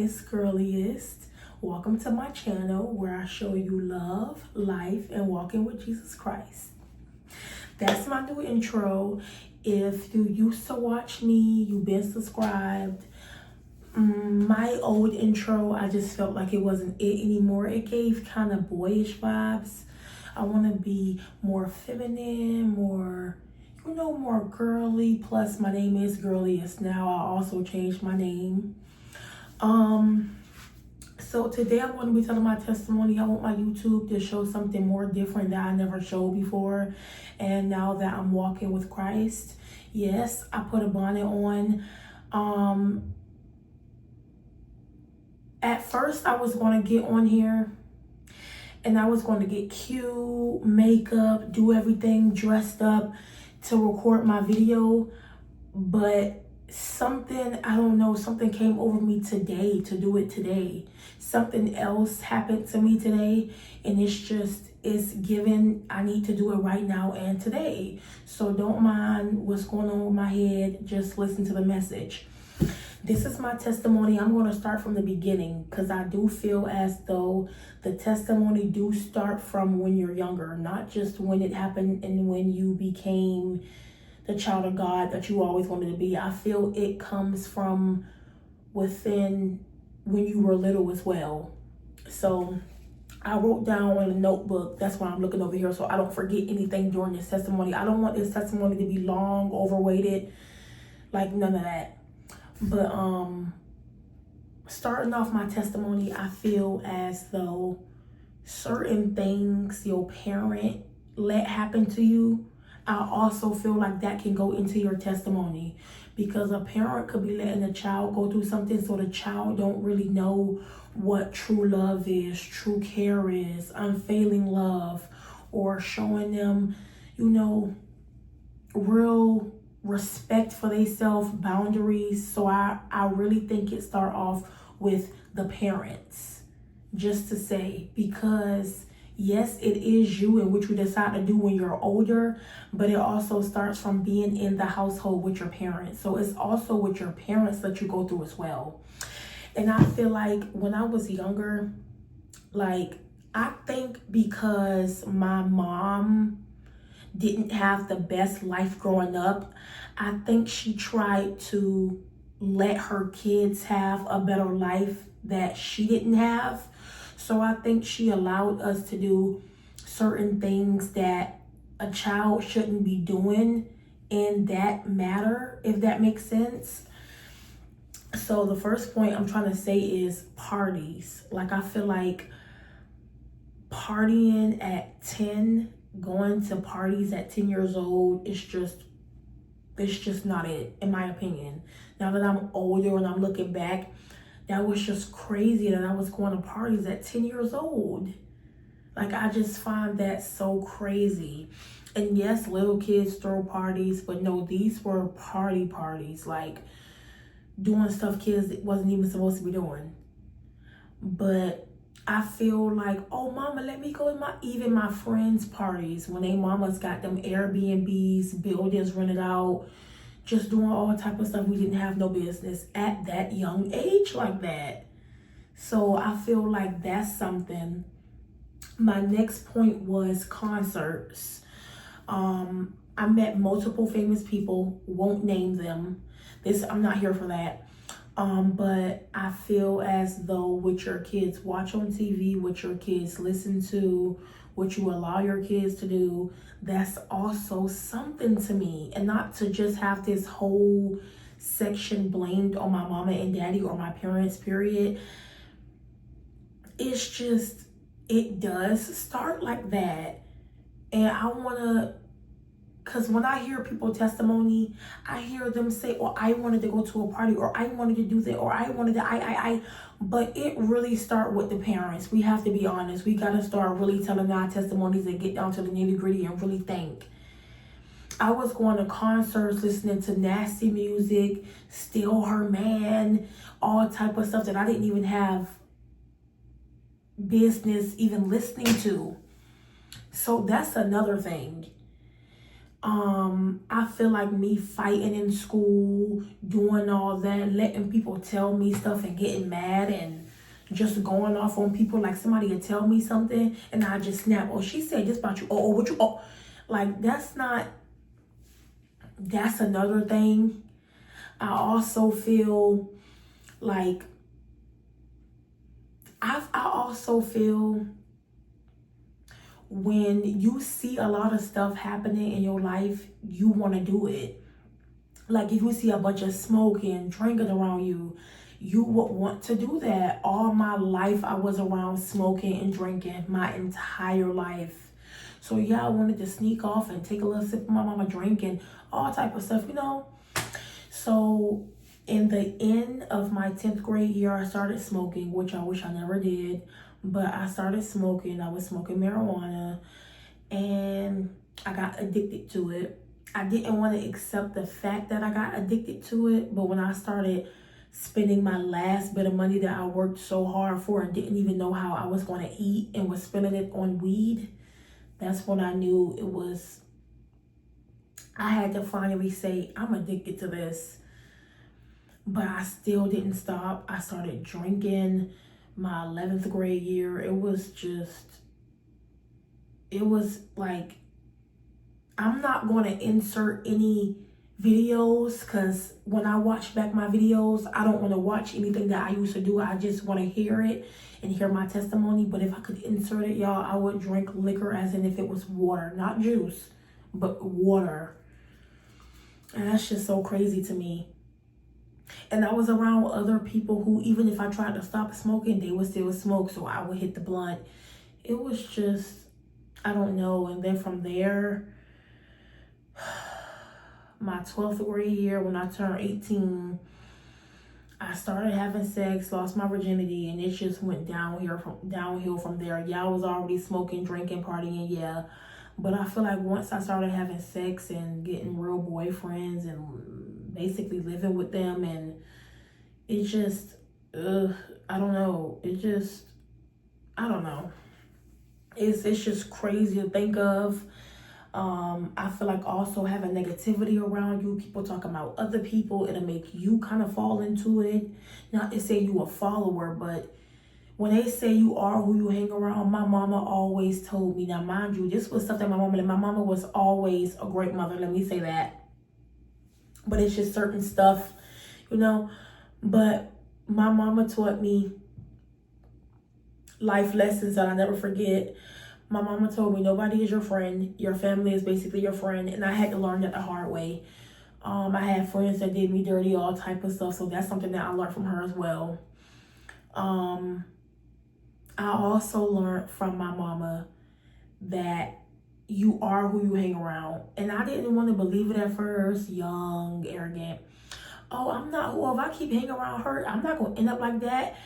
it's Girliest. Welcome to my channel where I show you love, life, and walking with Jesus Christ. That's my new intro. If you used to watch me, you've been subscribed. My old intro, I just felt like it wasn't it anymore. It gave kind of boyish vibes. I want to be more feminine, more girly. Plus, my name is Girliest now. I also changed my name. So today I'm going to be telling my testimony. I want my YouTube to show something more different that I never showed before. And now that I'm walking with Christ, yes, I put a bonnet on. At first I was going to get on here and I was going to get cute, makeup, do everything dressed up to record my video. But something came over me today to do it today. Something else happened to me today, and it's given. I need to do it right now and today. So don't mind what's going on with my head. Just listen to the message. This is my testimony. I'm going to start from the beginning because I do feel as though the testimony do start from when you're younger, not just when it happened and when you became the child of God that you always wanted to be. I feel it comes from within when you were little as well. So I wrote down in a notebook. That's why I'm looking over here so I don't forget anything during this testimony. I don't want this testimony to be long, overweighted, like none of that. But starting off my testimony, I feel as though certain things your parent let happen to you, I also feel like that can go into your testimony, because a parent could be letting a child go through something so the child don't really know what true love is, true care is, unfailing love, or showing them, real respect for themselves, boundaries. So I really think it start off with the parents, just to say, because yes, it is you and what you decide to do when you're older, but it also starts from being in the household with your parents. So it's also with your parents that you go through as well. And I feel like when I was younger, I think because my mom didn't have the best life growing up, I think she tried to let her kids have a better life that she didn't have. So I think she allowed us to do certain things that a child shouldn't be doing in that matter, if that makes sense. So the first point I'm trying to say is parties. I feel like partying at 10, going to parties at 10 years old, it's just not it, in my opinion. Now that I'm older and I'm looking back, that was just crazy that I was going to parties at 10 years old. I just find that so crazy. And yes, little kids throw parties, but no, these were parties, doing stuff kids wasn't even supposed to be doing. But I feel like, oh mama, let me go to my friends' parties when they mamas got them Airbnbs, buildings rented out, just doing all type of stuff we didn't have no business at that young age like that. So I feel like that's something. My next point was concerts. I met multiple famous people, won't name them. I'm not here for that. But I feel as though what your kids watch on TV, what your kids listen to, what you allow your kids to do, that's also something to me. And not to just have this whole section blamed on my mama and daddy or my parents, period. It's just, it does start like that. And because when I hear people testimony, I hear them say, oh, I wanted to go to a party, or I wanted to do that, or I wanted to, but it really start with the parents. We have to be honest. We got to start really telling our testimonies and get down to the nitty gritty and really think. I was going to concerts, listening to nasty music, Steal Her Man, all type of stuff that I didn't even have business even listening to. So that's another thing. I feel like me fighting in school, into doing all that, letting people tell me stuff and getting mad and just going off on people. Like somebody would tell me something and I just snap. Oh, she said this about you. Oh, what you, oh. Like that's another thing. I also feel like, I also feel when you see a lot of stuff happening in your life, you want to do it. Like if you see a bunch of smoke and drinking around you, you would want to do that. All my life, I was around smoking and drinking my entire life. So yeah, I wanted to sneak off and take a little sip of my mama drink and all type of stuff, you know. So in the end of my 10th grade year, I started smoking, which I wish I never did. But I started smoking. I was smoking marijuana and I got addicted to it. I didn't want to accept the fact that I got addicted to it. But when I started spending my last bit of money that I worked so hard for and didn't even know how I was going to eat and was spending it on weed, that's when I knew it was, I had to finally say, I'm addicted to this. But I still didn't stop. I started drinking my 11th grade year. It was like, I'm not going to insert any videos because when I watch back my videos, I don't want to watch anything that I used to do. I just want to hear it and hear my testimony. But if I could insert it, y'all, I would drink liquor as in if it was water, not juice, but water. And that's just so crazy to me. And I was around other people who, even if I tried to stop smoking, they would still smoke. So I would hit the blunt. It was just, I don't know. And then from there, my 12th grade year, when I turned 18, I started having sex, lost my virginity, and it just went downhill from there. Yeah, I was already smoking, drinking, partying, yeah. But I feel like once I started having sex and getting real boyfriends and basically living with them, and it just, I don't know. I don't know. It's just crazy to think of. I feel like also having negativity around you, people talking about other people, it'll make you kind of fall into it. Not to say you a follower, but when they say you are who you hang around, my mama always told me. Now, mind you, this was stuff that my mama was always a great mother. Let me say that. But it's just certain stuff, you know. But my mama taught me life lessons that I never forget. My mama told me nobody is your friend. Your family is basically your friend. And I had to learn that the hard way. I had friends that did me dirty, all type of stuff. So that's something that I learned from her as well. I also learned from my mama that you are who you hang around. And I didn't want to believe it at first, young, arrogant. Oh, I'm not who, if I keep hanging around her, I'm not going to end up like that.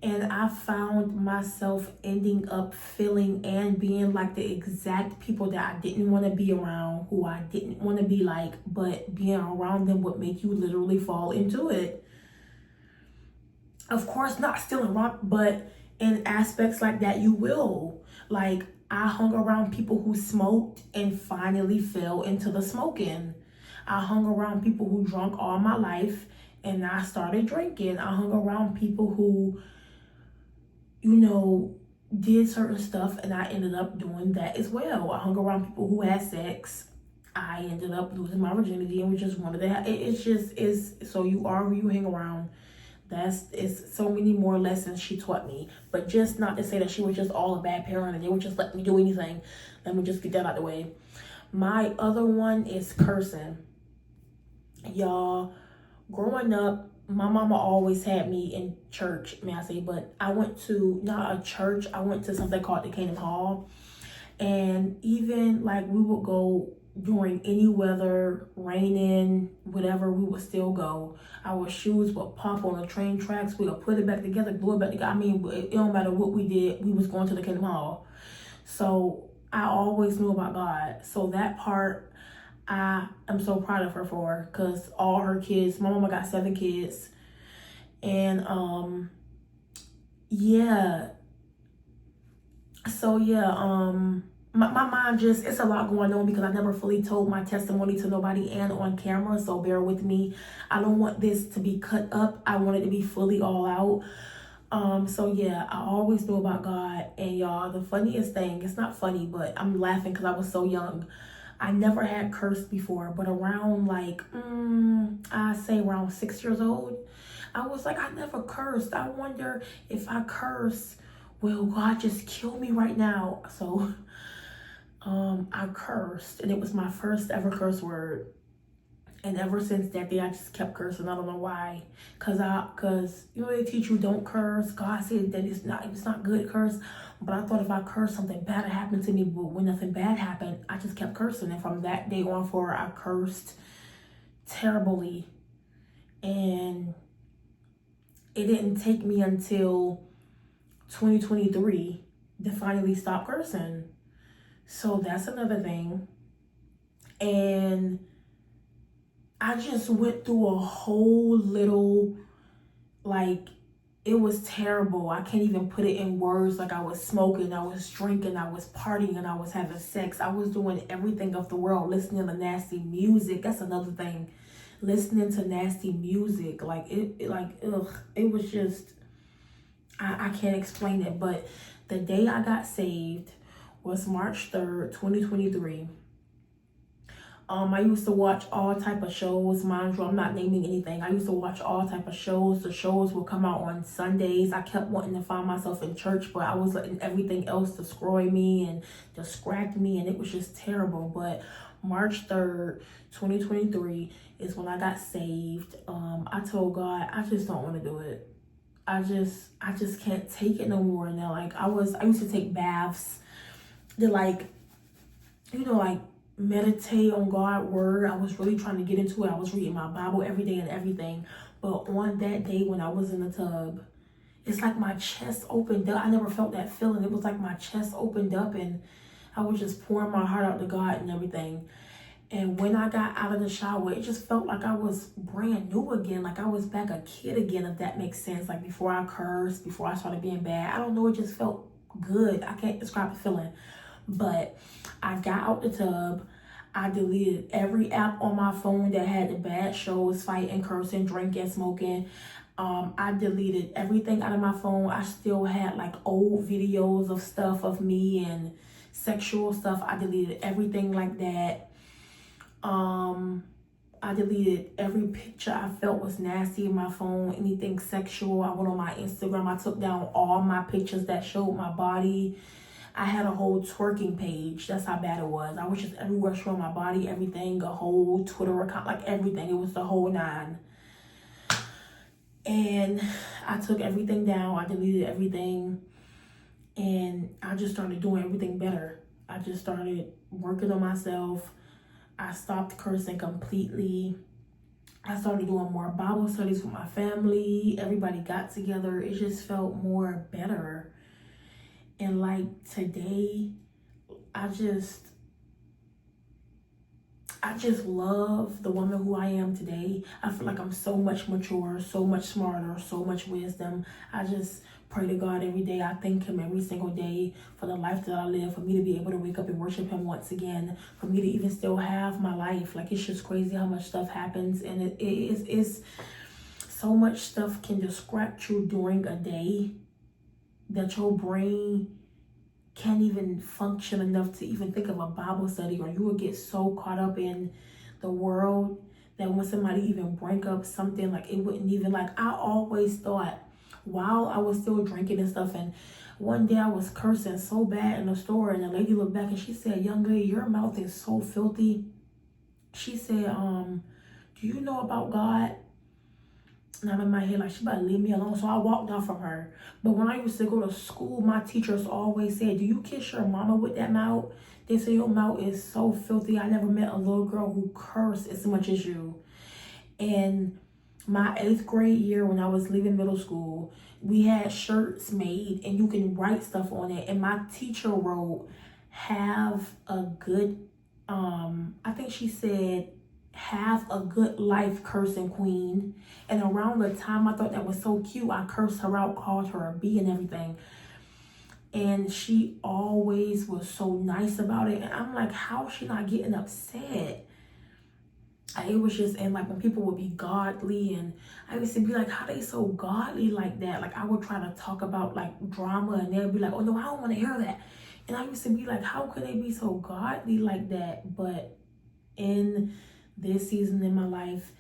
And I found myself ending up feeling and being like the exact people that I didn't want to be around, who I didn't want to be like, but being around them would make you literally fall into it. Of course, not still around, but in aspects like that, you will. Like, I hung around people who smoked and finally fell into the smoking. I hung around people who drank all my life and I started drinking. I hung around people who, you know, did certain stuff and I ended up doing that as well. I hung around people who had sex. I ended up losing my virginity and was just one of that. It's so you are who you hang around. It's so many more lessons she taught me. But just not to say that she was just all a bad parent and they would just let me do anything. Let me just get that out of the way. My other one is cursing. Y'all, growing up, my mama always had me in church, may I say, but I went to, not a church, I went to something called the Canaan Hall. And even like we would go during any weather, raining, whatever, we would still go. Our shoes would pop on the train tracks. We would put it back together, glue it back together. I mean, it don't matter what we did, we was going to the Canaan Hall. So I always knew about God. So that part, I am so proud of her for, because all her kids, my mama got 7 kids. And yeah. So yeah, my mind just, it's a lot going on because I never fully told my testimony to nobody and on camera, so bear with me. I don't want this to be cut up. I want it to be fully all out. So yeah, I always knew about God. And y'all, the funniest thing, it's not funny, but I'm laughing because I was so young. I never had cursed before, but around like, I say around 6 years old, I was like, I never cursed. I wonder if I curse, will God just kill me right now? So I cursed, and it was my first ever curse word. And ever since that day, I just kept cursing. I don't know why. Cause you know they teach you don't curse. God said that it's not good to curse. But I thought if I cursed, something bad had happened to me. But when nothing bad happened, I just kept cursing. And from that day on forward, I cursed terribly. And it didn't take me until 2023 to finally stop cursing. So that's another thing. And I just went through a whole little, like, it was terrible. I can't even put it in words. Like, I was smoking, I was drinking, I was partying, and I was having sex. I was doing everything of the world, listening to nasty music. That's another thing. Listening to nasty music. Like, it was just, I can't explain it. But the day I got saved was March 3rd, 2023. I used to watch all type of shows. Mind you, I'm not naming anything. I used to watch all type of shows. The shows would come out on Sundays. I kept wanting to find myself in church, but I was letting everything else destroy me and distract me, and it was just terrible. But March 3rd, 2023 is when I got saved. I told God, I just don't want to do it. I just can't take it no more now. Like, I used to take baths to, like, like, meditate on God's word. I was really trying to get into it. I was reading my Bible every day and everything. But on that day when I was in the tub, it's like my chest opened up. I never felt that feeling. It was like my chest opened up and I was just pouring my heart out to God and everything. And when I got out of the shower, it just felt like I was brand new again. Like I was back a kid again, if that makes sense. Like before I cursed, before I started being bad. I don't know, it just felt good. I can't describe the feeling. But I got out the tub. I deleted every app on my phone that had the bad shows, fighting, cursing, drinking, smoking. I deleted everything out of my phone. I still had like old videos of stuff of me and sexual stuff. I deleted everything like that. I deleted every picture I felt was nasty in my phone, anything sexual. I went on my Instagram. I took down all my pictures that showed my body. I had a whole twerking page. That's how bad it was. I was just everywhere showing my body, everything, a whole Twitter account, like everything. It was the whole nine. And I took everything down. I deleted everything. And I just started doing everything better. I just started working on myself. I stopped cursing completely. I started doing more Bible studies with my family. Everybody got together. It just felt more better. And like today, I just love the woman who I am today. I feel like I'm so much mature, so much smarter, so much wisdom. I just pray to God every day. I thank him every single day for the life that I live, for me to be able to wake up and worship him once again, for me to even still have my life. Like, it's just crazy how much stuff happens, and it is so much stuff can distract you during a day that your brain can't even function enough to even think of a Bible study, or you will get so caught up in the world that when somebody even bring up something, like, it wouldn't even, like, I always thought while I was still drinking and stuff, and one day I was cursing so bad in the store, and the lady looked back and she said, "Young lady, your mouth is so filthy." She said, "Do you know about God?" And I'm in my head like, she better leave me alone. So I walked off from her. But when I used to go to school, my teachers always said, "Do you kiss your mama with that mouth?" They say your mouth is so filthy. I never met a little girl who cursed as much as you. And my 8th grade year, when I was leaving middle school, we had shirts made and you can write stuff on it. And my teacher wrote, "Have a good," I think she said, "Have a good life, cursing queen." And around the time I thought that was so cute, I cursed her out, called her a B and everything. And she always was so nice about it. And I'm like, how is she not getting upset? It was just, and like when people would be godly, and I used to be like, how they so godly like that? Like I would try to talk about like drama, and they'd be like, oh no, I don't want to hear that. And I used to be like, how could they be so godly like that? But in this season in my life,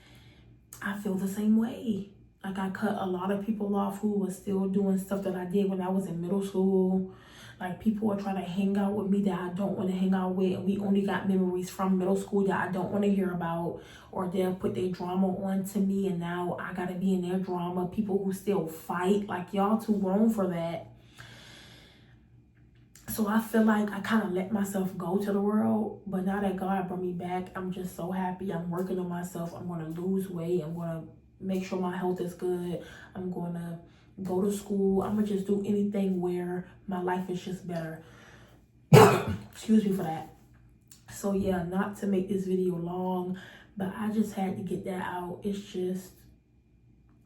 I feel the same way. Like I cut a lot of people off who was still doing stuff that I did when I was in middle school. Like people are trying to hang out with me that I don't want to hang out with, and we only got memories from middle school that I don't want to hear about, or they'll put their drama on to me and now I gotta be in their drama. People who still fight, like y'all too grown for that. So I feel like I kind of let myself go to the world, but now that God brought me back, I'm just so happy. I'm working on myself. I'm going to lose weight. I'm going to make sure my health is good. I'm going to go to school. I'm going to just do anything where my life is just better. Excuse me for that. So yeah, not to make this video long, but I just had to get that out. It's just,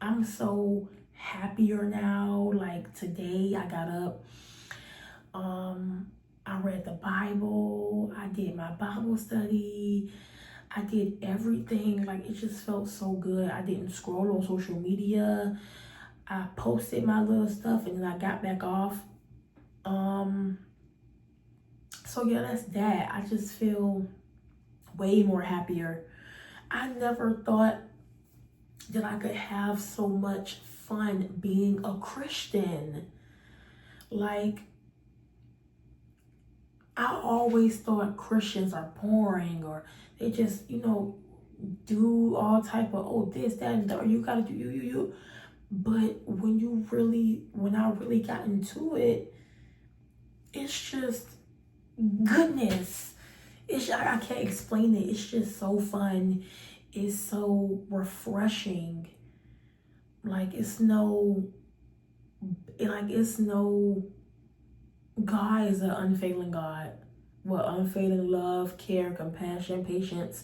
I'm so happier now. Like today I got up. I read the Bible. I did my Bible study. I did everything. Like it just felt so good. I didn't scroll on social media. I posted my little stuff and then I got back off. So yeah, that's that. I just feel way more happier. I never thought that I could have so much fun being a Christian. Like, I always thought Christians are boring, or they just, do all type of, oh, this, that, and that, or you gotta do you. But when I really got into it, it's just goodness. I can't explain it. It's just so fun. It's so refreshing. Like it's no God is an unfailing God with unfailing love, care, compassion, patience.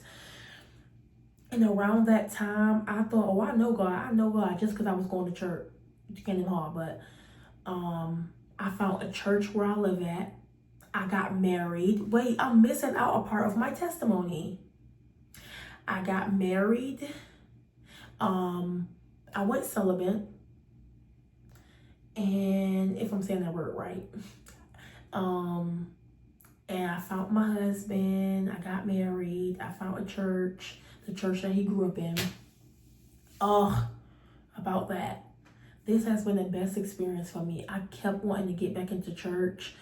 And around that time, I thought, oh, I know God just because I was going to church, Cannon Hall. But I found a church where I live at. I got married. Wait, I'm missing out a part of my testimony. I got married. I went celibate. And if I'm saying that word right. And I found my husband. I got married. I found a church, the church that he grew up in. About that. This has been the best experience for me. I kept wanting to get back into church,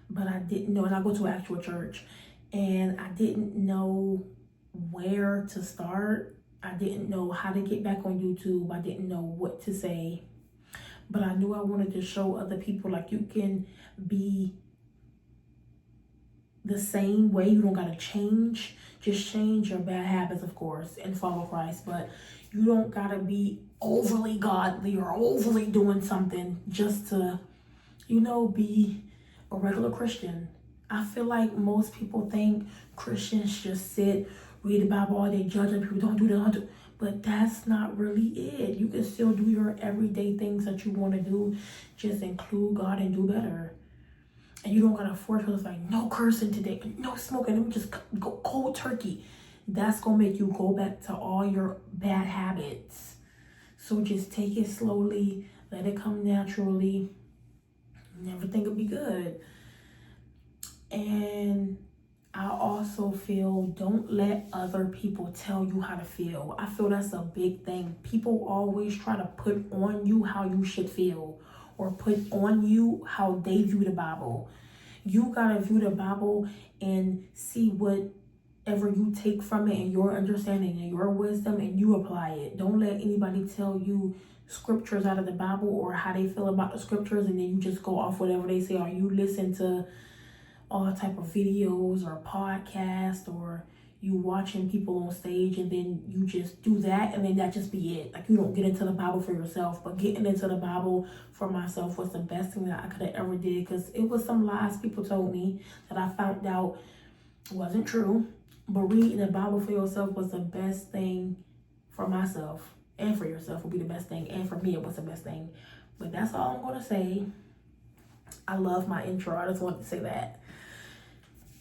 but I didn't know. And I go to an actual church, and I didn't know where to start. I didn't know how to get back on YouTube. I didn't know what to say. But I knew I wanted to show other people, like, you can be the same way. You don't gotta change. Just change your bad habits, of course, and follow Christ. But you don't gotta be overly godly or overly doing something just to, be a regular Christian. I feel like most people think Christians just sit, read the Bible all day, judge people, don't do that. But that's not really it. You can still do your everyday things that you want to do. Just include God and do better. And you don't gotta force yourself, like, no cursing today, no smoking, let me just go cold turkey. That's gonna make you go back to all your bad habits. So just take it slowly, let it come naturally, and everything will be good. And I also feel, don't let other people tell you how to feel. I feel that's a big thing. People always try to put on you how you should feel, or put on you how they view the Bible. You gotta view the Bible and see whatever you take from it and your understanding and your wisdom, and you apply it. Don't let anybody tell you scriptures out of the Bible or how they feel about the scriptures, and then you just go off whatever they say, or you listen to all type of videos or podcasts, or you watching people on stage, and then you just do that, and then that just be it. Like, you don't get into the Bible for yourself. But getting into the Bible for myself was the best thing that I could have ever did, because it was some lies people told me that I found out wasn't true. But reading the Bible for yourself was the best thing for myself, and for yourself would be the best thing, and for me it was the best thing. But that's all I'm gonna say. I love my intro. I just wanted to say that.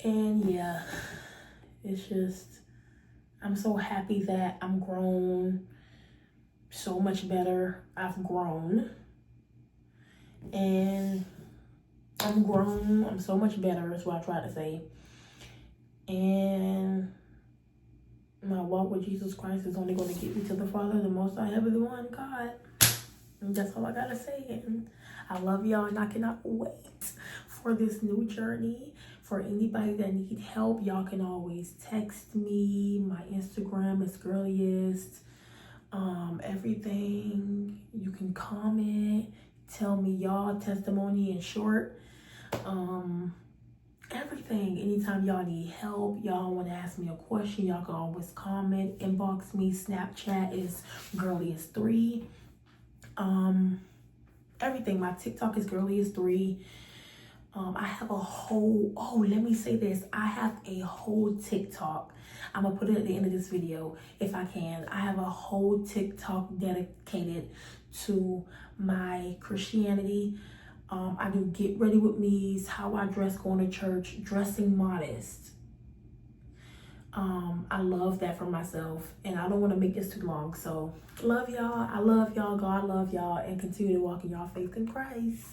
And yeah, it's just, I'm so happy that I'm grown so much better. I've grown. And I'm grown. I'm so much better is what I tried to say. And my walk with Jesus Christ is only going to get me to the Father, the Most High Heavenly One, God. And that's all I gotta say. And I love y'all, and I cannot wait for this new journey. For anybody that need help, y'all can always text me. My Instagram is girliest. Everything. You can comment. Tell me y'all testimony in short. Everything. Anytime y'all need help, y'all want to ask me a question, y'all can always comment, inbox me. Snapchat is girliest3. Everything. My TikTok is girliest3. I have a whole, let me say this. I have a whole TikTok. I'm gonna put it at the end of this video if I can. I have a whole TikTok dedicated to my Christianity. I do get ready with me's, how I dress going to church, dressing modest. I love that for myself, and I don't want to make this too long. So love y'all. I love y'all. God love y'all, and continue to walk in y'all faith in Christ.